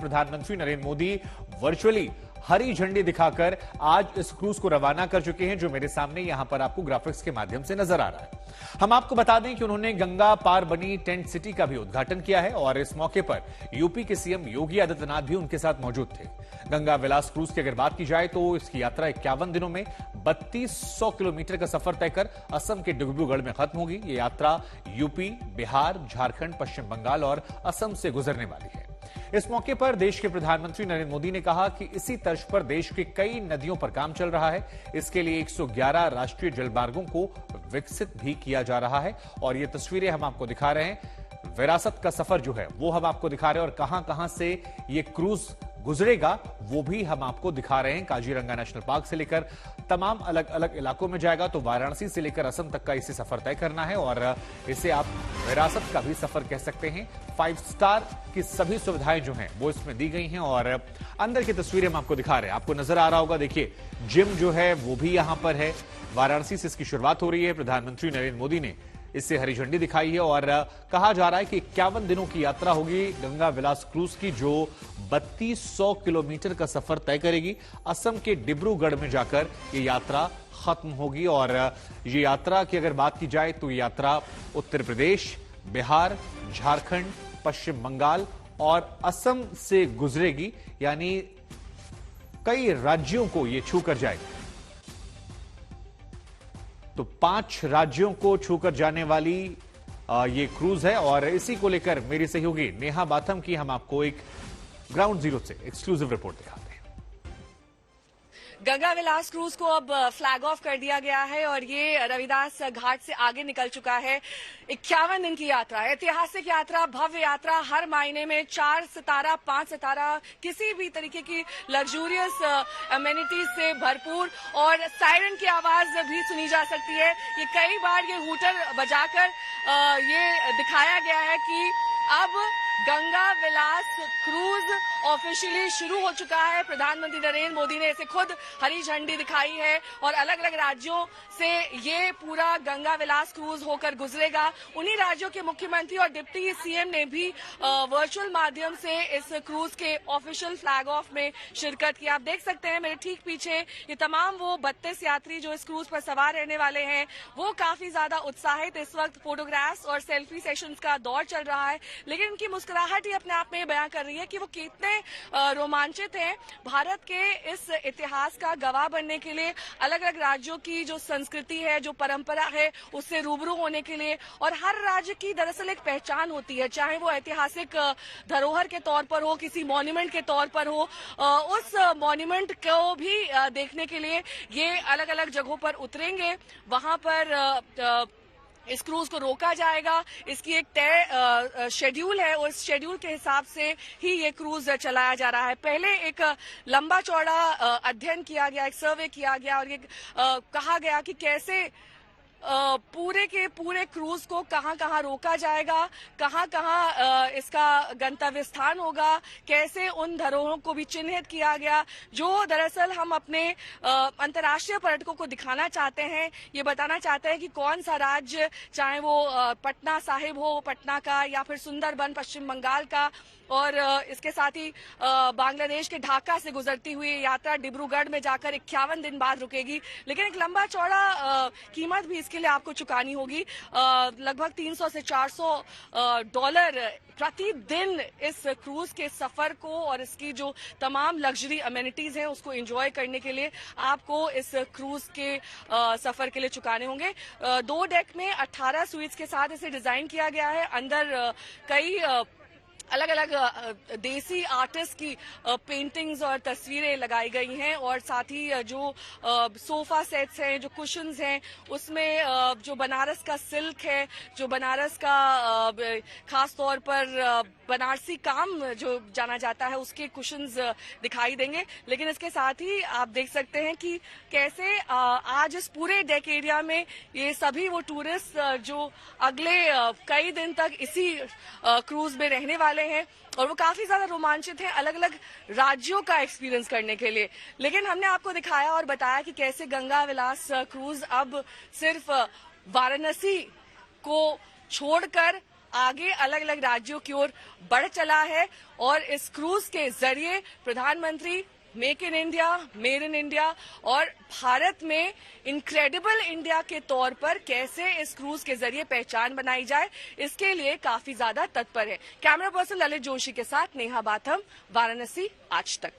प्रधानमंत्री नरेंद्र मोदी वर्चुअली हरी झंडी दिखाकर आज इस क्रूज को रवाना कर चुके हैं, जो मेरे सामने यहां पर आपको ग्राफिक्स के माध्यम से नजर आ रहा है। हम आपको बता दें कि उन्होंने गंगा पार बनी टेंट सिटी का भी उद्घाटन किया है और इस मौके पर यूपी के सीएम योगी आदित्यनाथ भी उनके साथ मौजूद थे। गंगा विलास क्रूज की अगर बात की जाए तो इसकी यात्रा 51 दिनों में 3200 किलोमीटर का सफर तय कर असम के डिब्रूगढ़ में खत्म होगी। ये यात्रा यूपी, बिहार, झारखंड, पश्चिम बंगाल और असम से गुजरने वाली है। इस मौके पर देश के प्रधानमंत्री नरेंद्र मोदी ने कहा कि इसी तर्ज पर देश की कई नदियों पर काम चल रहा है। इसके लिए 111 राष्ट्रीय जलमार्गों को विकसित भी किया जा रहा है और ये तस्वीरें हम आपको दिखा रहे हैं। विरासत का सफर जो है वो हम आपको दिखा रहे हैं और कहां कहां से ये क्रूज गुजरेगा वो भी हम आपको दिखा रहे हैं। काजीरंगा नेशनल पार्क से लेकर तमाम अलग अलग इलाकों में जाएगा, तो वाराणसी से लेकर असम तक का इसे सफर तय करना है और इसे आप विरासत का भी सफर कह सकते हैं। 5 स्टार की सभी सुविधाएं जो हैं वो इसमें दी गई हैं और अंदर की तस्वीरें हम आपको दिखा रहे हैं। आपको नजर आ रहा होगा, देखिए जिम जो है वो भी यहां पर है। वाराणसी से इसकी शुरुआत हो रही है। प्रधानमंत्री नरेंद्र मोदी ने इससे हरी झंडी दिखाई है और कहा जा रहा है कि 51 दिनों की यात्रा होगी गंगा विलास क्रूज की, जो 3200 किलोमीटर का सफर तय करेगी। असम के डिब्रूगढ़ में जाकर ये यात्रा खत्म होगी और ये यात्रा की अगर बात की जाए तो ये यात्रा उत्तर प्रदेश, बिहार, झारखंड, पश्चिम बंगाल और असम से गुजरेगी, यानी कई राज्यों को ये छूकर जाएगी। तो 5 राज्यों को छूकर जाने वाली ये क्रूज है और इसी को लेकर मेरी सहयोगी नेहा बाथम की हम आपको एक ग्राउंड जीरो से एक्सक्लूसिव रिपोर्ट दिखाते हैं। गंगा विलास क्रूज को अब फ्लैग ऑफ कर दिया गया है और ये रविदास घाट से आगे निकल चुका है। 51 दिन की यात्रा, ऐतिहासिक यात्रा, भव्य यात्रा, हर मायने में 4 सितारा, 5 सितारा, किसी भी तरीके की लग्जूरियस अमेनिटीज से भरपूर और सायरन की आवाज भी सुनी जा सकती है। ये कई बार ये हूटर बजाकर ये दिखाया गया है कि अब गंगा विलास क्रूज ऑफिशियली शुरू हो चुका है। प्रधानमंत्री नरेंद्र मोदी ने इसे खुद हरी झंडी दिखाई है और अलग अलग राज्यों से ये पूरा गंगा विलास क्रूज होकर गुजरेगा। उन्हीं राज्यों के मुख्यमंत्री और डिप्टी सीएम ने भी वर्चुअल माध्यम से इस क्रूज के ऑफिशियल फ्लैग ऑफ में शिरकत की। आप देख सकते हैं मेरे ठीक पीछे ये तमाम वो 32 यात्री जो इस क्रूज पर सवार रहने वाले हैं, वो काफी ज्यादा उत्साहित इस वक्त फोटोग्राफ्स और सेल्फी सेशंस का दौर चल रहा है, लेकिन उनकी मुस्कुराहट ही अपने आप में बयां कर रही है कि वो कितने रोमांचित हैं भारत के इस इतिहास का गवाह बनने के लिए, अलग अलग राज्यों की जो संस्कृति है, जो परंपरा है, उससे रूबरू होने के लिए। और हर राज्य की दरअसल एक पहचान होती है, चाहे वो ऐतिहासिक धरोहर के तौर पर हो, किसी मॉन्यूमेंट के तौर पर हो, उस मॉन्यूमेंट को भी देखने के लिए ये अलग अलग जगहों पर उतरेंगे। वहां पर इस क्रूज को रोका जाएगा, इसकी एक तय शेड्यूल है और इस शेड्यूल के हिसाब से ही ये क्रूज चलाया जा रहा है। पहले एक लंबा चौड़ा अध्ययन किया गया, एक सर्वे किया गया और ये कहा गया कि कैसे पूरे के पूरे क्रूज को कहां कहां रोका जाएगा, कहां कहां इसका गंतव्य स्थान होगा, कैसे उन धरोहरों को भी चिन्हित किया गया जो दरअसल हम अपने अंतर्राष्ट्रीय पर्यटकों को दिखाना चाहते हैं। ये बताना चाहते हैं कि कौन सा राज्य, चाहे वो पटना साहिब हो पटना का या फिर सुंदरबन पश्चिम बंगाल का, और इसके साथ ही बांग्लादेश के ढाका से गुजरती हुई यात्रा डिब्रूगढ़ में जाकर 51 दिन बाद रुकेगी। लेकिन एक लंबा चौड़ा कीमत भी इसके लिए आपको चुकानी होगी। लगभग 300 से 400 डॉलर प्रतिदिन इस क्रूज के सफर को और इसकी जो तमाम लग्जरी अमेनिटीज हैं उसको एंजॉय करने के लिए आपको इस क्रूज के सफर के लिए चुकाने होंगे। 2 डेक में 18 स्वीट्स के साथ इसे डिजाइन किया गया है। अंदर कई अलग अलग देसी आर्टिस्ट की पेंटिंग्स और तस्वीरें लगाई गई हैं और साथ ही जो सोफा सेट्स हैं, जो कुशन्स हैं, उसमें जो बनारस का सिल्क है, जो बनारस का खास तौर पर बनारसी काम जो जाना जाता है, उसके कुशन्स दिखाई देंगे। लेकिन इसके साथ ही आप देख सकते हैं कि कैसे आज इस पूरे डेक एरिया में ये सभी वो टूरिस्ट जो अगले कई दिन तक इसी क्रूज में रहने वाले हैं और वो काफी ज्यादा रोमांचित हैं अलग अलग राज्यों का एक्सपीरियंस करने के लिए। लेकिन हमने आपको दिखाया और बताया कि कैसे गंगा विलास क्रूज अब सिर्फ वाराणसी को छोड़कर आगे अलग अलग राज्यों की ओर बढ़ चला है और इस क्रूज के जरिए प्रधानमंत्री make in India, made in India और भारत में इनक्रेडिबल इंडिया के तौर पर कैसे इस क्रूज के जरिए पहचान बनाई जाए, इसके लिए काफी ज्यादा तत्पर है। कैमरा पर्सन ललित जोशी के साथ नेहा बाथम, वाराणसी, आज तक।